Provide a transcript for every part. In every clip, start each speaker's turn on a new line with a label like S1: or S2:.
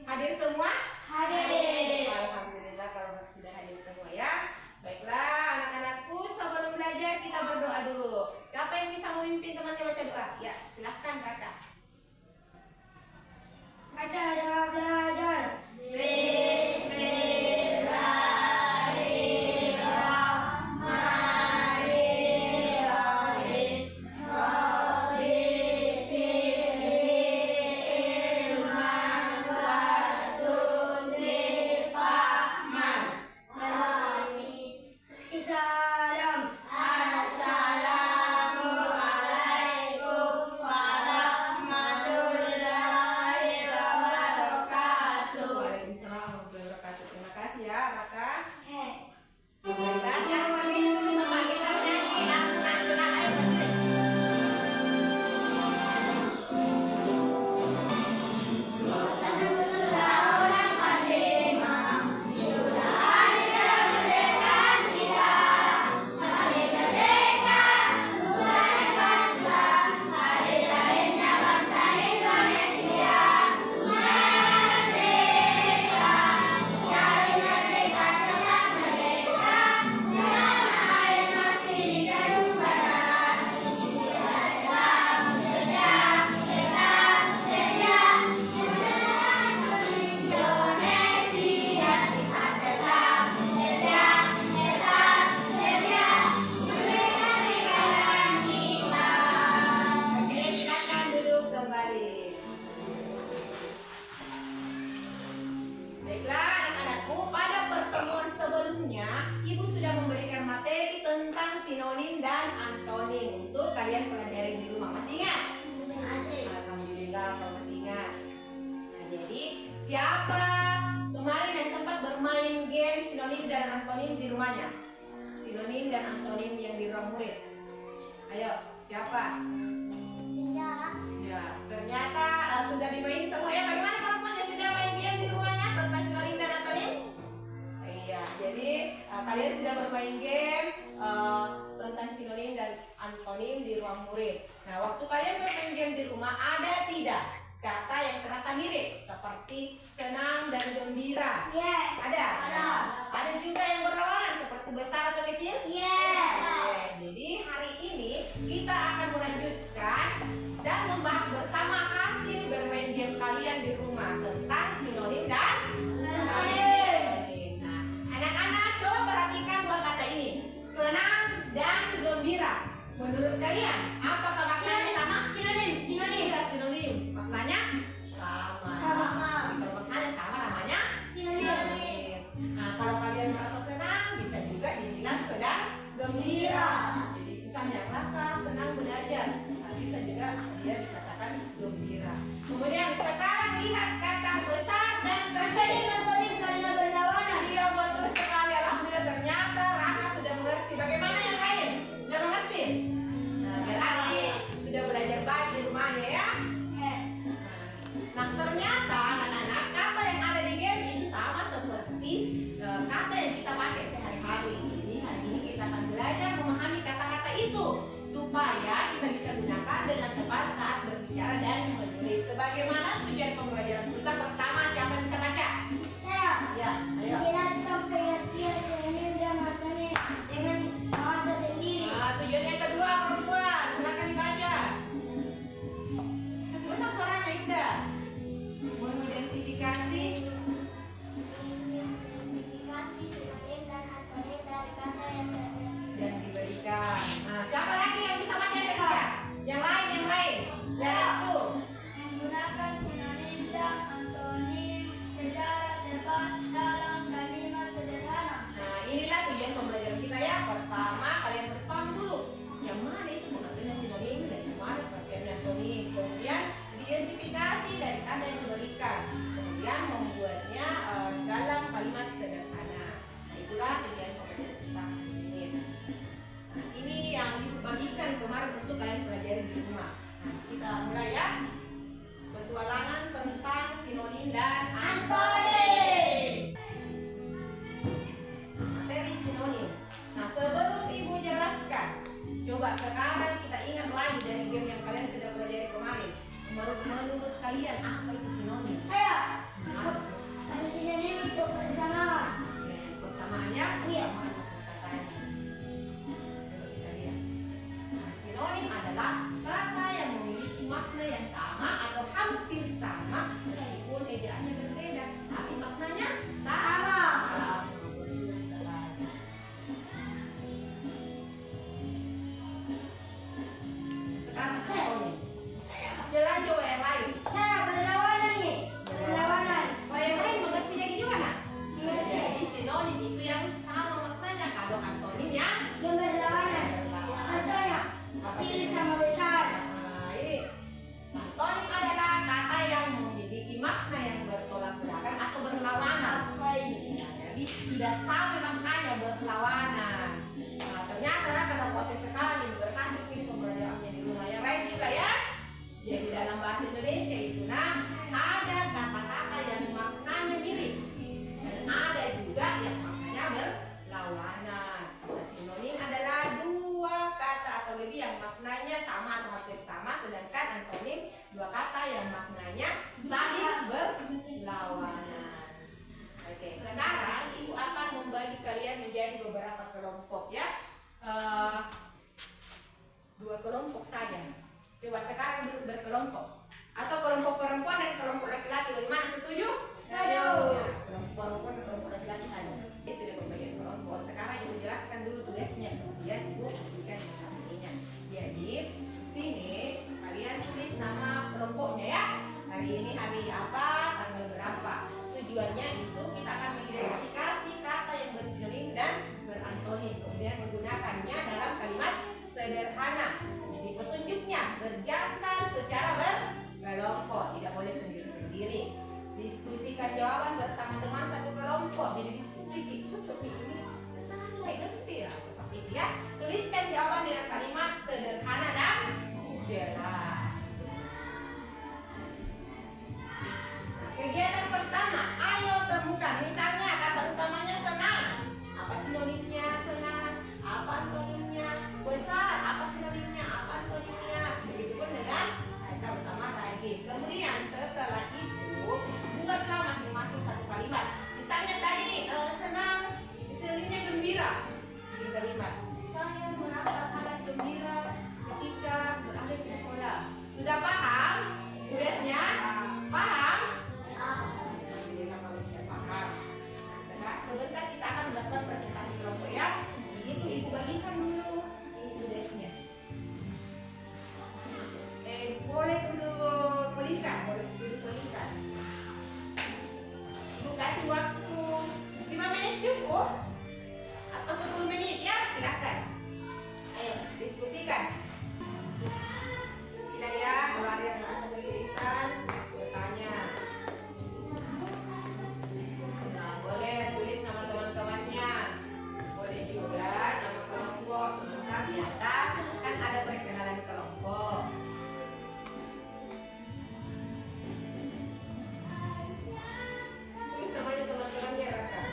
S1: Hadir semua?
S2: Hadir.
S1: Alhamdulillah kalau sudah hadir semua ya. Baiklah anak-anakku, sebelum belajar kita berdoa dulu. Siapa yang bisa memimpin temannya baca doa? Ya, silahkan kakak.
S2: Baca doa belajar.
S1: Sinonim dan antonim untuk kalian pelajari di rumah. Masih ingat? Alhamdulillah kalau masih ingat. Nah, jadi siapa kemarin yang sempat bermain game sinonim dan antonim di rumahnya? Sinonim dan antonim yang di ruang murid. Ayo, siapa? Ya, ternyata sudah dimain semua ya. Bagaimana perempuannya sudah main game di rumahnya tentang sinonim dan antonim? Iya, jadi kalian sudah bermain game tentang sinonim dan antonim di ruang murid. Nah, waktu kalian bermain game di rumah, ada tidak kata yang terasa mirip seperti senang dan gembira? Ada. Ada juga yang berlawanan seperti besar atau kecil? Jadi hari ini kita akan melanjutkan dan membahas bersama hasil bermain game kalian di rumah tentang sinonim dan antonim. Nah, anak-anak coba perhatikan dua kata ini, senang dan gembira. Menurut kalian, apakah maknanya sama?
S2: Sinonim.
S1: Iya, sinonim. Maknanya sama. Kalau maknanya sama, namanya sinonim. Nah, kalau kalian merasa senang, bisa juga dibilang sedang gembira. Jadi misalnya Raka senang belajar, nah, bisa juga dia dikatakan gembira. Kemudian sekarang lihat kata besar dan kecil.
S2: Karena berlawanan.
S1: Iya, betul sekali. Alhamdulillah, ternyata Raka sudah mengerti. Bagaimana yang lain? Sudah mengerti? Nah, berarti sudah belajar baik di rumahnya ya. Nah, ternyata anak-anak kata yang ada di game ini sama seperti kata yang kita pakai sehari-hari. Jadi hari ini kita akan belajar memahami kata-kata itu supaya kita bisa gunakan dengan tepat saat berbicara dan menulis. Sebagaimana tujuan pembelajaran kita, pertama siapa yang bisa baca?
S2: Saya.
S1: Ya, ayo.
S2: Jelaskan pengertian sinonim dan antonim dengan bahasa sendiri.
S1: Nah, tujuan yang kedua perempuan, silakan dibaca. Kasih besar suaranya, Indah. Mengidentifikasi
S2: sinonim dan antonim dari kata yang berbeda.
S1: yang diberikan. Nah, siapa lagi yang bisa baca yang ketiga? Yang lain. Dari itu.
S2: Menggunakan sinonim dan antonim secara tepat dalam kalimat sederhana.
S1: Nah, inilah tujuan pembelajaran kita ya. Pertama, kalian harus paham dulu yang mana itu pengertiannya sinonim dan yang mana pengertiannya antonim. Kemudian identifikasi dari kata yang diberikan. Kemudian membuatnya dalam kalimat sederhana. Nah, itulah tujuan pembelajaran kita ini. Nah, ini yang dibagikan kemarin untuk kalian pelajari di rumah. Nah, kita mulai ya. Petualangan tentang sinonim dan antonim. Materi sinonim. Nah, sebelum Ibu jelaskan, coba sekarang kita ingat lagi dari game yang kalian sudah pelajari kemarin. Menurut kalian apa itu sinonim?
S2: Saya.
S1: Nah, sudah sama maknanya berlawanan. Nah, ternyata karena proses sekarang ini berhasil pilih pembelajarannya di rumah yang lain juga ya. Jadi dalam bahasa Indonesia itu ada kata-kata yang maknanya mirip dan ada juga yang maknanya berlawanan. Nah, sinonim adalah dua kata atau lebih yang maknanya sama atau hampir sama, sedangkan antonim dua kata yang maknanya saling berlawanan. Oke, sekarang ibu akan membagi kalian menjadi beberapa kelompok ya. Dua kelompok saja. Coba sekarang berkelompok. Atau kelompok perempuan dan kelompok laki-laki. Bagaimana? Setuju?
S2: Setuju.
S1: Ya, kelompok perempuan dan kelompok laki-laki saja. Ini sudah pembagian kelompok. Sekarang ibu jelaskan dulu tugasnya, kemudian ibu berikan informasinya. Jadi sini kalian tulis nama kelompoknya ya. Hari ini hari apa, tanggal berapa. Tujuannya itu kita akan mengidentifikasi kata yang bersinonim dan berantonim, kemudian menggunakannya dalam kalimat sederhana. Jadi petunjuknya kerjakan secara berkelompok, tidak boleh sendiri-sendiri. Diskusikan jawaban bersama teman satu kelompok. Jadi diskusi cocok ini salah ngerti ya, seperti itu ya. Tuliskan jawaban dengan kalimat sederhana dan jelas. Kegiatan pertama, ayo temukan. Misalnya kata utamanya senang. Apa sinonimnya senang? Apa antonimnya? Besar. Apa sinonimnya? Apa antonimnya? Begitupun dengan kata utama rajin. Kemudian setelah itu buatlah masing-masing satu kalimat. Misalnya tadi senang, sinonimnya gembira. Bikin kalimat. Saya merasa sangat gembira ketika berada di sekolah. Sudah paham tugasnya? Paham? Alhamdulillah kalau sudah paham. Nah, sekarang sebentar kita akan melakukan presentasi kelompok ya. Begitu ibu bagikan dulu ini tugasnya. Boleh duduk melingkar, boleh duduk melingkar. Ibu kasih waktu 5 menit cukup atau 10 menit ya, silakan. Ayo diskusikan. Tidak ya, kalau ada yang merasa kesulitan bertanya. Nah, boleh tulis nama teman-temannya. Boleh juga nama kelompok. Sebentar di atas kan ada perkenalan kelompok. Tulis namanya teman-temannya Raka.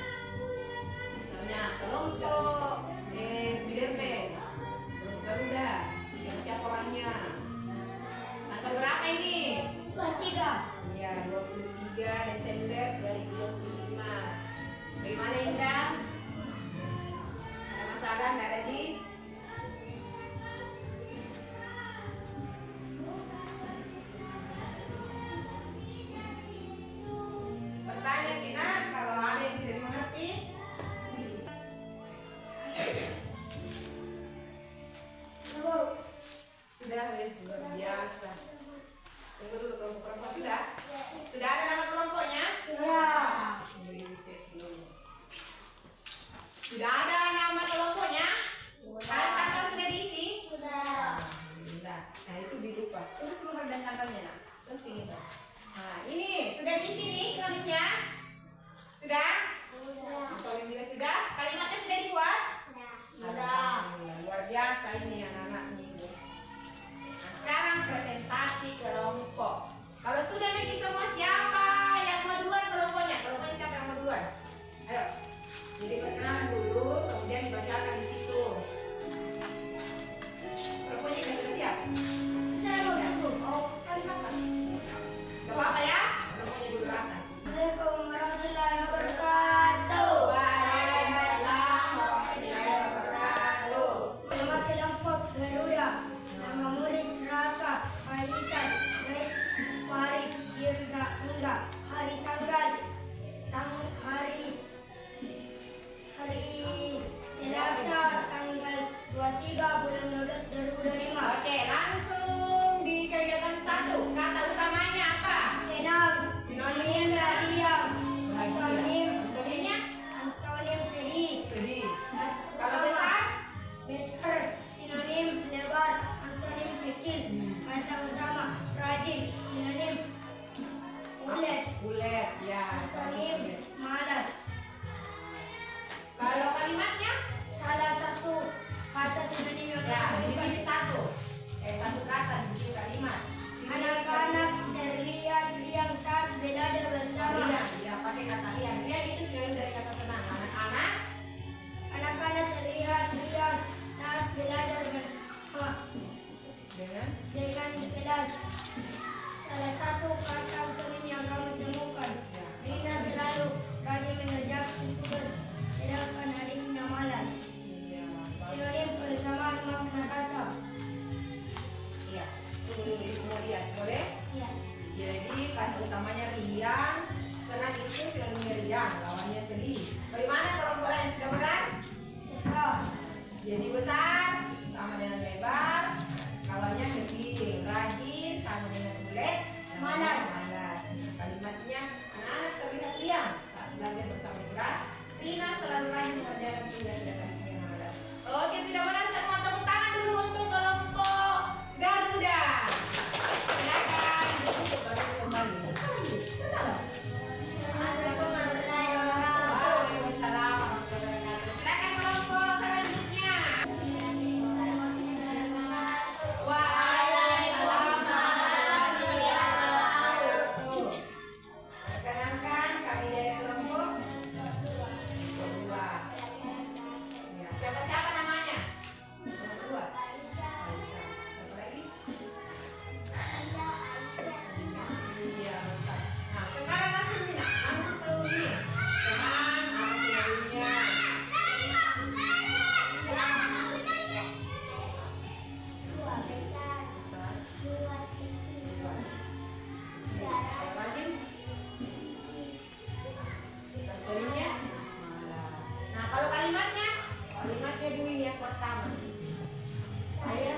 S1: Misalnya kelompok Spiderman, terus Garuda. Siapa orangnya? Tanggal berapa ini?
S2: 23.
S1: Iya, 23 Desember 2025. Bagaimana Indah? Ada masalah nggak ada di? Bertanya Tina, kalau ada yang tidak dimengerti. Sudah, luar biasa. Tunggu dulu kelompok perempuan sudah? Sudah ada nama kelompoknya?
S2: Sudah.
S1: Cek dulu. Sudah ada nama kelompoknya? Tanggal sudah diisi?
S2: Sudah.
S1: Alhamdulillah. Nah itu dilupa. Terus keluar dan tanggalnya nak. Penting itu. Nah ini sudah diisi nih sinonimnya? Sudah?
S2: Sudah.
S1: Antonim juga sudah? Kalimatnya sudah dibuat?
S2: Sudah.
S1: Alhamdulillah. Luar biasa ini anak-anak ini. Nah sekarang presentasi kelompok. Kalau sudah Meki semua siapa yang mau duluan kelompoknya? Kelompoknya siapa yang mau duluan? Ayo. Jadi perkenalan dulu, kemudian dibacakan di situ. Kelompoknya sudah siap?
S2: Saya mau duduk.
S1: Oh, sekali kapan? Gak apa-apa ya? Kelompoknya dulu akan.
S2: Assalamualaikum warahmatullahi wabarakatuh.
S1: Waalaikumsalam warahmatullahi wabarakatuh.
S2: Nama kelompok Garuda. Nama murid Raka, Faisan, Res, Farid, Dirga, Engga. Hari tanggal, hari Selasa tanggal 23 bulan 12 2025.
S1: Oke, langsung di kegiatan 1. Kata utamanya apa?
S2: Senang,
S1: Sinonimnya
S2: diam,
S1: Antonim.
S2: antonim,
S1: Antonimnya?
S2: antonim sedih.
S1: Sedih. Kalau besar?
S2: Besar, sinonim lebar, antonim kecil. Kata utama rajin, sinonim ulet,
S1: Bulet, ya.
S2: antonim malas.
S1: Ya, ini satu. Satu kata bikin kalimat.
S2: Anak-anak terlihat yang saat belajar bersama.
S1: Ya, pakai kata riang. Riang itu sinonim dari kata senang. Anak-anak.
S2: Anak-anak terlihat riang saat belajar bersama. Dengan kelas. Salah satu kata unik yang kamu temukan. Rina selalu rajin mengerjakan tugas, sedangkan adiknya malas. Sinonim persamaan makna kata.
S1: Iya. Tunggu kemudian, boleh?
S2: Iya.
S1: Jadi kata utamanya riang. Senang itu sinonimnya riang, lawannya sedih. Bagaimana kalau bola yang sudah berat?
S2: Sedang.
S1: Jadi besar sama dengan lebar. Lawannya kecil. Rajin sama dengan bulat.
S2: Malas.
S1: Kalimatnya anak-anak terlihat riang saat belajar bersama kelas. Rina selalu rajin mengerjakan tugas dan adiknya malas. Oke, sudah benar semua, tepuk tangan dulu untuk kelompok Garuda. Silakan duduk kembali. Salah. Waalaikumsalam warahmatullahi wabarakatuh. Silakan kelompok selanjutnya. Perkenalkan kami dari kelompok kedua. Ya, siapa namanya? Kelompok kedua. Aisyah. Satu lagi? Iya, mantap. Nah, sekarang langsung ini. Teman, apa sinonimnya? Besar, luas. Apa lagi? Contohnya malas. Nah, kalau kalimatnya dulu yang pertama. Saya ya.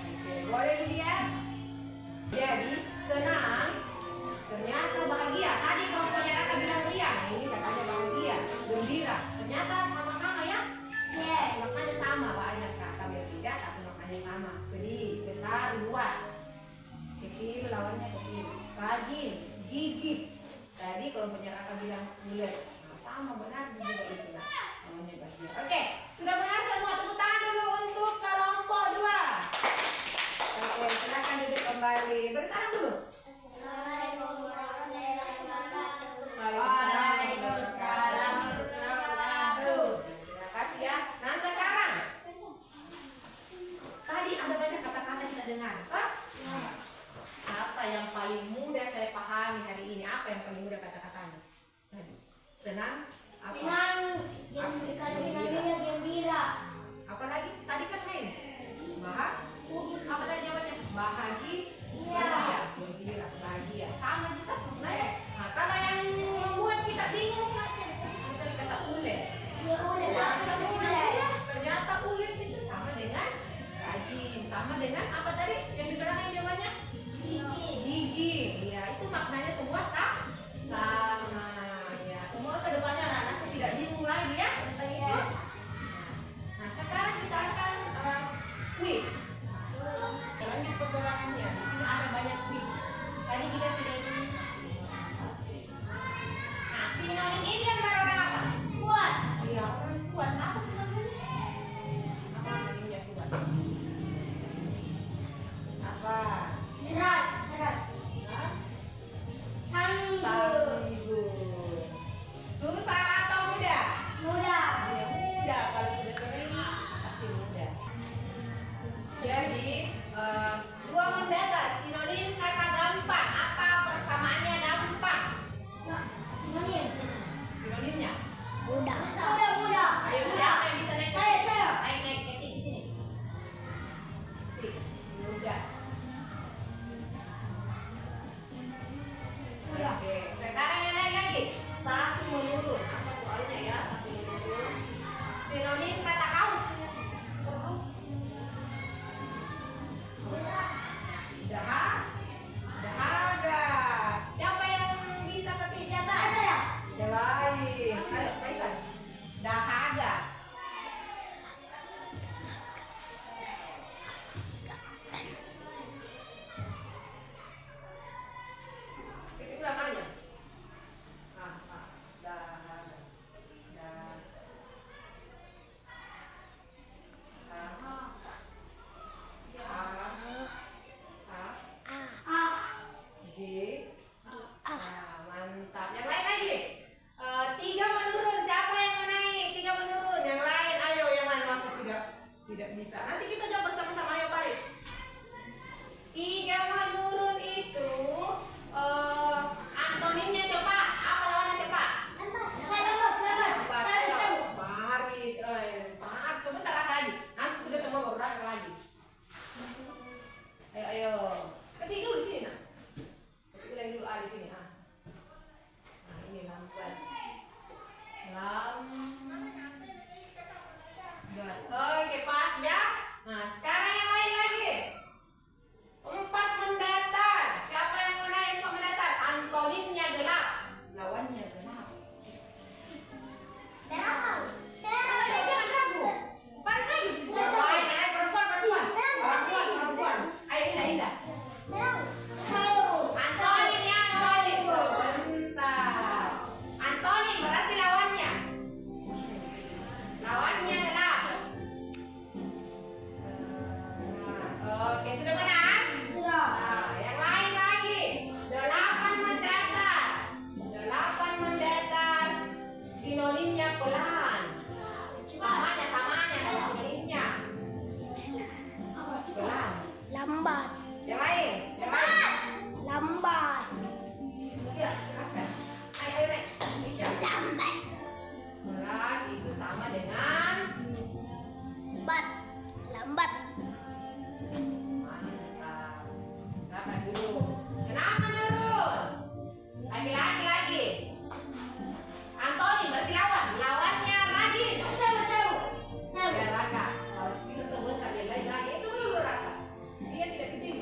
S1: Oke, boleh dilihat. Jadi senang ternyata bahagia. Tadi kelompoknya Raka bilang riang, ini katanya bahagia, gembira. Ternyata sama-sama ya. Maknanya sama, banyak kata berbeda tapi maknanya sama. Sedih, besar, luas. Kecil lawannya kecil. Rajin, gigit. Tadi kelompoknya Raka bilang bulat. Nah, sama benar juga itu lah. Lawannya bahagia. Oke, sudah benar semua. Tepuk tangan dulu untuk kelompok 2. Oke, silakan duduk kembali. Bersalam dulu. Waalaikumsalam warahmatullahi. Terima kasih ya. Nah, sekarang tadi ada banyak kata-kata kita dengar. Apa yang paling mudah saya pahami hari ini? Apa yang paling mudah kata-katanya? Tadi. Senang. Apa?
S2: Senang, kalau sinonimnya gembira.
S1: Apa lagi? Tadi kan lain. Apa tadi jawabannya? Bahagia. Gembira, bahagia. Sama juga. Nah, kalau yang membuat kita bingung, kita kata ulet. Ternyata ulet itu sama dengan rajin. Sama dengan apa tadi? Yang diterangkan jawabannya? Gigi. Ya, itu maknanya semua sama. Ya, semua kedepannya anak-anak tidak bingung lagi ya. Nah, sekarang kita akan quiz. Lanjut petualangannya. Di sini ada banyak pelan. Samanya sininya. Pelan.
S2: Lambat.
S1: Yang lain.
S2: Lambat.
S1: Ya, silakan. Ayo next. Misha.
S2: Lambat.
S1: Pelan itu sama dengan
S2: Lambat.
S1: mantap. Silakan dulu. Kenapa Nurul? Lagi. Antoni berarti lawan. Lawannya Ragis.
S2: Sama.
S1: Ya Raka. Kalau kita sebut kalian lagi. Itu dulu Raka. Dia tidak di sini.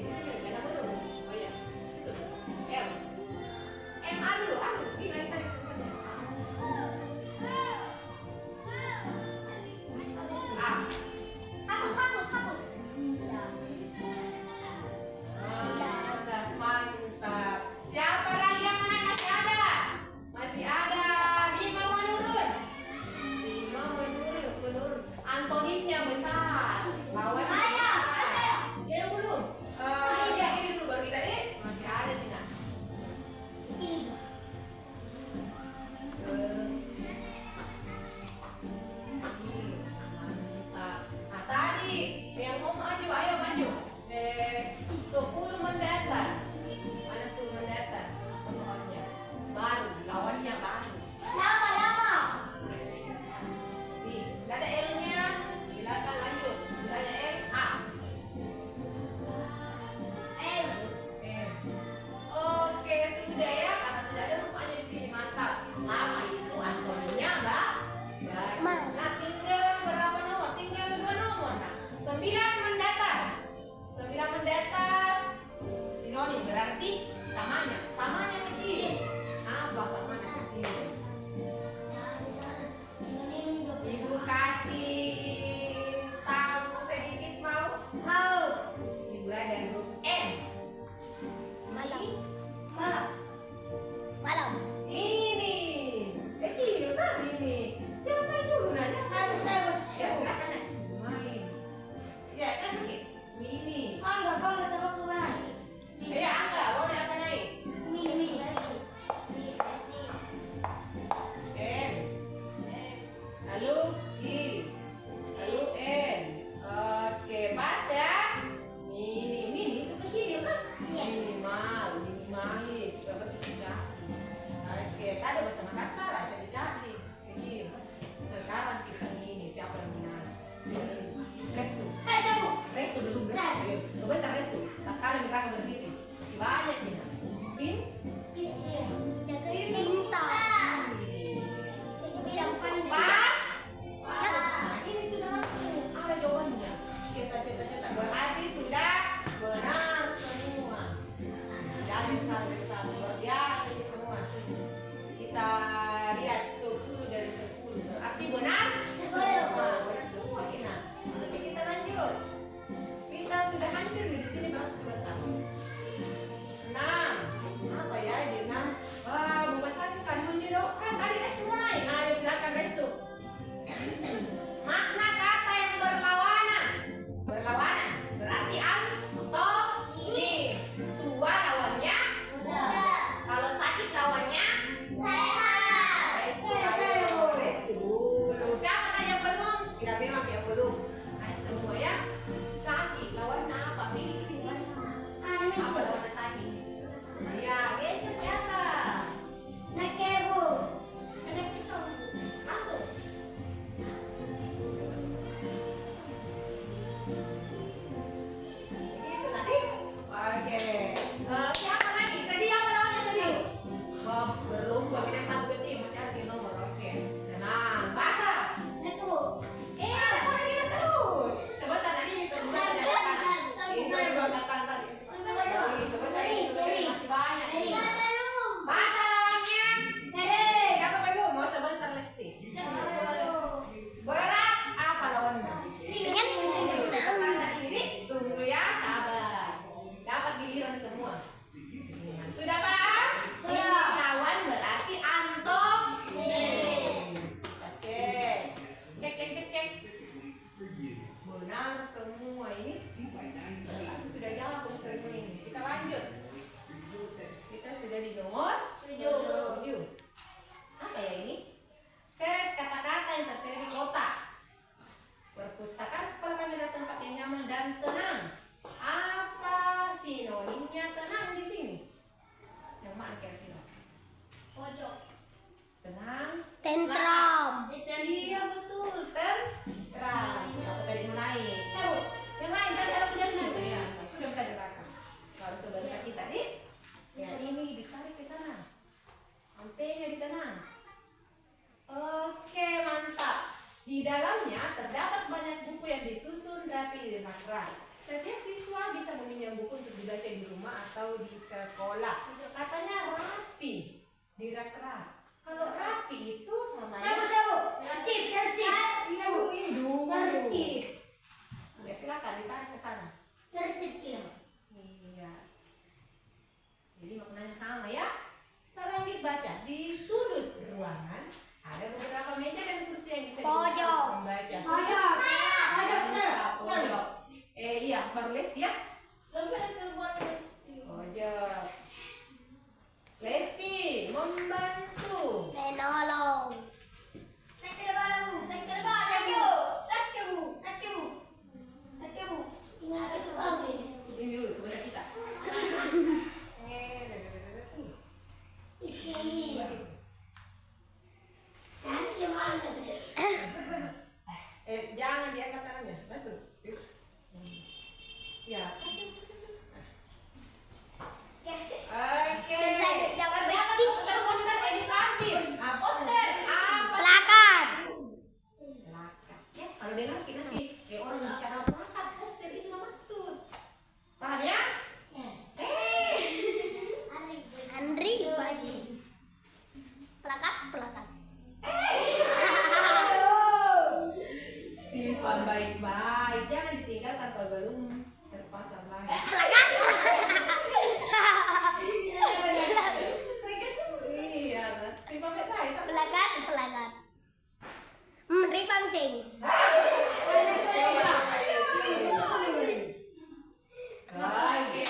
S1: Utamanya, terdapat banyak buku yang disusun rapi di rak-rak. Setiap siswa bisa meminjam buku untuk dibaca di rumah atau di sekolah. Katanya rapi di rak-rak. Kalau rapi itu sama
S2: Tertib.
S1: ini dulu.
S2: Tertib.
S1: Ya silakan ditarik ke sana.
S2: Tertib kira.
S1: Iya. Jadi maknanya sama ya. Kita lanjut baca. Di sudut ruangan ada beberapa meja dan kursi yang bisa digunakan untuk membaca. Pojok. Iya, baru Lesti ya. Pojok. Lesti membantu.
S2: Menolong.
S1: Ini dulu sebentar kita. Jangan diangkat tangannya, langsung. Ya. Oke. Terdapat poster edukatif. Poster apa?
S2: Plakat.
S1: Plakat. Ya, kalau dia ngerti nanti orang bicara plakat, poster itu maksud. Paham ya?
S2: Andri bagi. Plakat.
S1: Simpan baik-baik, jangan ditinggalkan kalau belum terpasang lagi.
S2: Plakat.
S1: Iya, simpan baik-baik.
S2: Plakat. Menteri Pamsing.
S1: Oke.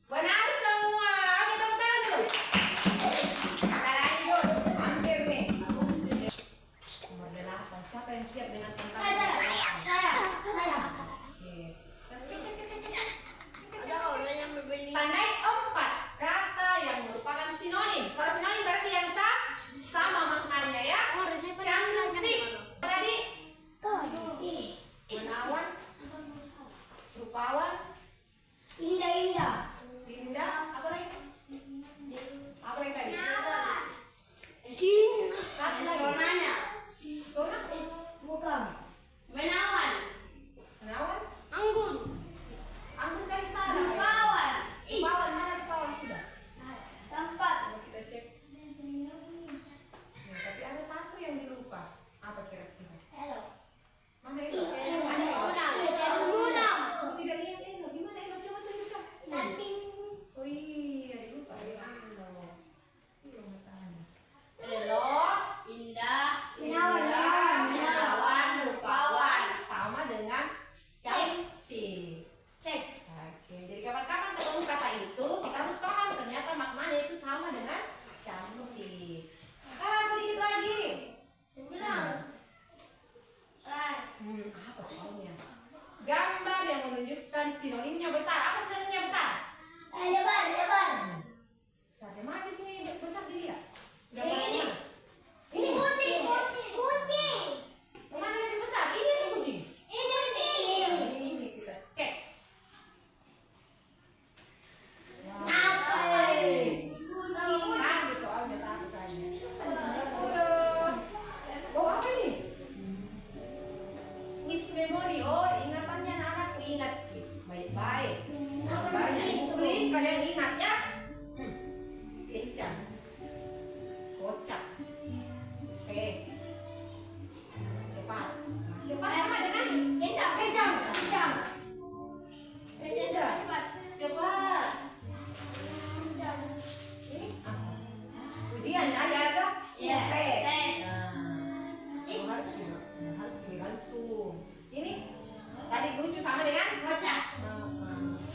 S1: Benar semua. Oke, tepuk tangan dulu. Kita lanjut. Hampir nih. Nomor 8. Siapa yang siap dengan tantangan?
S2: Saya.
S1: Oke. Tandai 4 kata yang merupakan sinonim. Kalau sinonim berarti yang sama maknanya ya. Cantik. Tadi menawan, rupawan,
S2: Indah.
S1: indah, apa lagi? Apa lagi tadi? Satu lagi. Sona?
S2: Bukan.
S1: Menawan. Anggun tadi salah. Rupawan mana rupawan sudah?
S2: Tempat.
S1: Coba kita cek. Nah, tapi ada satu yang dilupa. Apa kira-kira?
S2: Hello.
S1: Mana itu? Aku tidak lihat Eno. Gimana Eno? Coba tunjukkan. Oh iya, dilupa ya. Menawan, rupawan. Sama dengan cantik.
S2: Cek.
S1: Oke, jadi kapan-kapan ketemu kata itu, kita harus paham ternyata maknanya itu sama dengan cantik. Sedikit lagi. Apa soalnya? Gambar yang menunjukkan sinonimnya besar. Apa sinonimnya besar?
S2: Lebar.
S1: Besar. Mana di sini besar dilihat? Gambar
S2: Ini.
S1: yang mana? Ini.
S2: Kucing.
S1: Yang mana lebih besar? Ini atau kucing? Ini kita cek. Lagi soalnya satu saja. Oh apa ini? Quiz memory. Oh ingatannya anak-anakku ingat baik-baik. Gambarnya dibeli kalian ingat ya. Kencang, kocak, pes, cepat. Cepat sama dengan
S2: Kencang.
S1: cepat. Ini apa? Ujian ya, ada?
S2: Iya,
S1: Tes.
S2: tes.
S1: Nah, harus gini langsung. Ini tadi lucu sama dengan
S2: Kocak.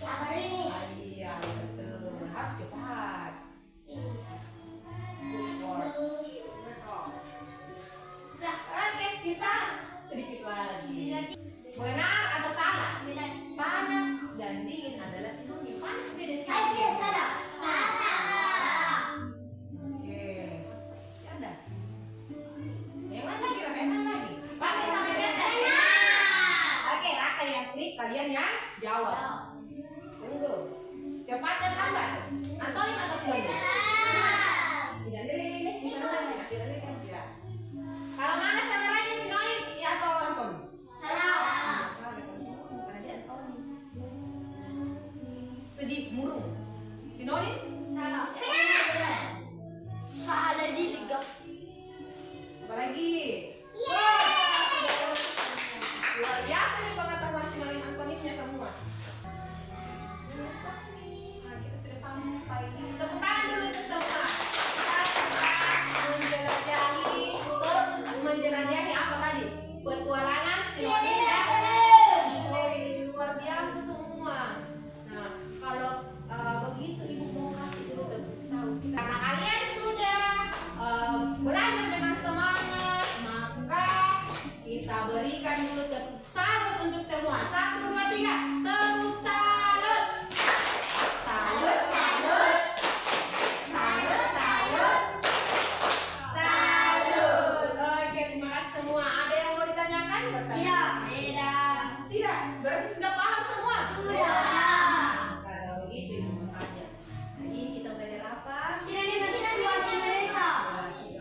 S1: Ah, iya, betul. Harus cepat. Good work. Sudah, oke, sisa sedikit lagi. Benar atau salah? Panas dan dingin adalah sinonim. Panas beda sinonim. Oke. Ada. Yang mana lagi? Raka, yang mana lagi? Panas sama tetes. Oke, Raka yang klik, kalian yang jawab. Tunggu. Cepat dan lambat. Antonim atau sinonim? Tidak lilis di sana. Tidak lilis ya. lagi. Luar biasa nih pengetahuan sinonim antonimnya semua. Nah, kita sudah sampai. Tepuk tangan dulu untuk semua. Menjelajahi apa tadi? Petualangan sinonim dan luar biasa semua. Nah, kalau begitu ibu mau kasih dulu tepuk tangan. Karena kalian sudah belajar dengan semangat, maka kita berikan dulu tepuk salut untuk semua. 1, 2, 3, tepuk salut. Salut, salut. Salut, salut. Salut. Oke, terima kasih semua. Ada yang mau ditanyakan? Tidak. Berarti sudah paham semua?
S2: Sudah.
S1: Kalau begitu ibu bertanya. Nah, ini kita belajar apa?
S2: Sinonim bahasa Indonesia.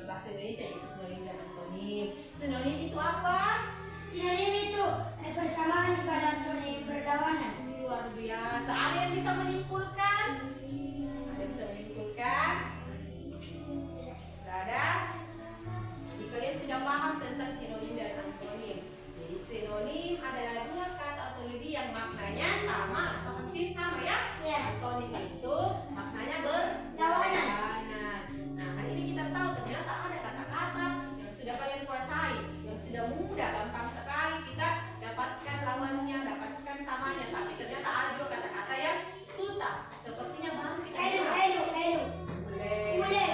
S1: Bahasa Indonesia itu sinonim dan antonim. Sinonim itu apa?
S2: Sinonim itu persamaan kata antonim berlawanan.
S1: Luar biasa. Ada yang bisa menyimpulkan? Ada yang bisa menyimpulkan? Tidak ada? Jadi kalian sudah paham tentang sinonim dan antonim. Jadi sinonim adalah dua kata atau lebih yang maknanya sama atau hampir sama ya.
S2: Ya.
S1: Antonim itu maknanya berlawanan. Nah, hari ini kita tahu ternyata ada kata-kata yang sudah kalian kuasai, yang sudah mudah, gampang sekali kita dapatkan lawannya, dapatkan samanya. Tapi ternyata ada juga kata-kata yang susah. Sepertinya baru kita dengar. Boleh.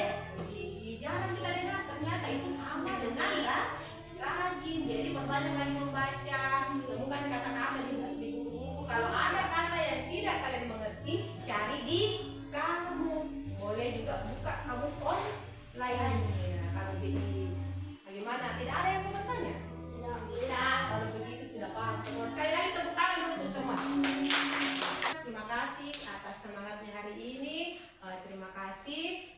S1: Jarang kita dengar. Ternyata itu sama dengan rajin. Jadi perbanyak lagi membaca, temukan kata-kata di buku-buku. Kalau ada kata yang tidak kalian mengerti, cari di kamus. Boleh juga buka kamus online. Kalau begitu, bagaimana? Tidak ada yang mau bertanya? Tidak. Kalau begitu sudah paham semua. Sekali lagi tepuk tangan dulu untuk semua. Terima kasih atas semangatnya hari ini. Terima kasih.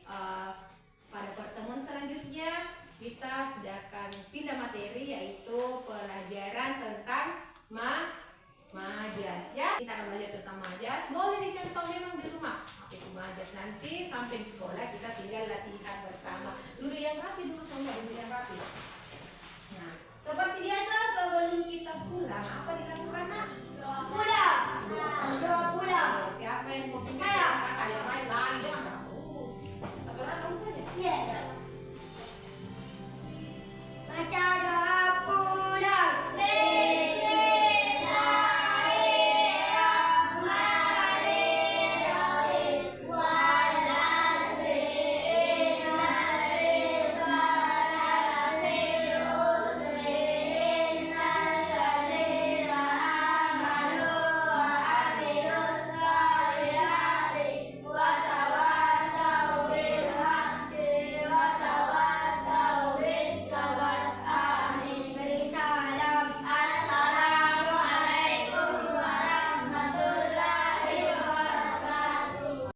S1: Pada pertemuan selanjutnya kita sudah akan pindah materi, yaitu pelajaran tentang majas ya. Kita akan belajar tentang majas. Boleh dicontoh memang di rumah. Apa itu majas? Nanti sampai sekolah kita tinggal latihan